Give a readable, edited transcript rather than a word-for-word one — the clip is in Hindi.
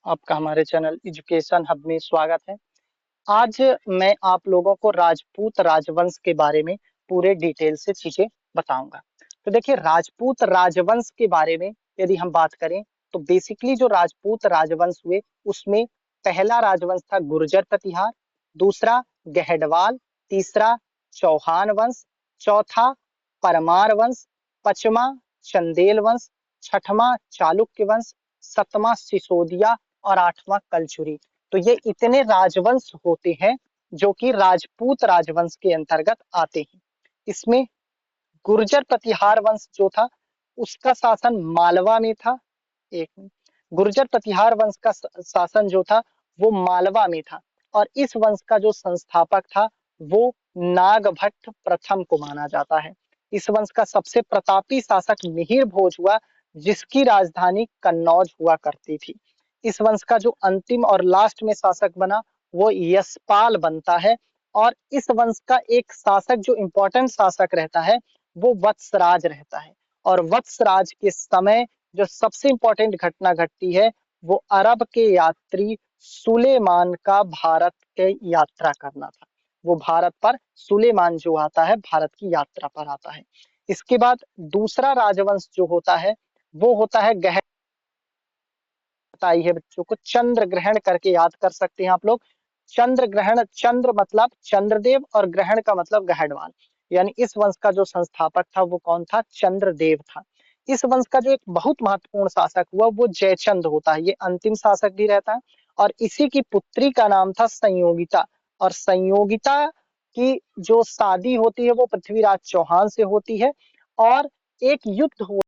आपका हमारे चैनल एजुकेशन हब में स्वागत है। आज मैं आप लोगों को राजपूत राजवंश के बारे में पूरे डिटेल से चीजें बताऊंगा। तो देखिए, राजपूत राजवंश के बारे में यदि हम बात करें तो बेसिकली जो राजपूत राजवंश हुए उसमें पहला राजवंश था गुर्जर प्रतिहार, दूसरा गहडवाल, तीसरा चौहान वंश, चौथा परमार वंश, पांचवा चंदेल वंश, छठवां चालुक्य वंश, सतवां सिसोदिया और आठवां कलचुरी। तो ये इतने राजवंश होते हैं जो कि राजपूत राजवंश के अंतर्गत आते हैं। इसमें गुर्जर प्रतिहार वंश जो था उसका शासन मालवा में था। एक मिनट। गुर्जर प्रतिहार वंश का शासन जो था वो मालवा में था और इस वंश का जो संस्थापक था वो नागभट्ट प्रथम को माना जाता है। इस वंश का सबसे प्रतापी शासक मिहिर भोज हुआ जिसकी राजधानी कन्नौज हुआ करती थी। इस वंश का जो अंतिम और लास्ट में शासक बना वो यशपाल बनता है और इस वंश का एक शासक जो इंपॉर्टेंट शासक रहता है वो वत्सराज रहता है। और वत्सराज के समय जो सबसे इंपॉर्टेंट घटना घटती है वो अरब के यात्री सुलेमान का भारत के यात्रा करना था। वो भारत पर सुलेमान जो आता है भारत की यात्रा पर आता है। इसके बाद दूसरा राजवंश जो होता है वो होता है बताई है बच्चों को चंद्र ग्रहण करके याद कर सकते हैं आप लोग। चंद्र ग्रहण, चंद्र मतलब चंद्रदेव और ग्रहण का मतलब गहडवाल। यानी इस वंश का जो संस्थापक था वो कौन था? चंद्रदेव था। इस वंश का जो एक बहुत महत्वपूर्ण शासक हुआ वो जयचंद होता है। ये अंतिम शासक भी रहता है और इसी की पुत्री का नाम था संयोगिता। और संयोगिता की जो शादी होती है वो पृथ्वीराज चौहान से होती है और एक युद्ध हुआ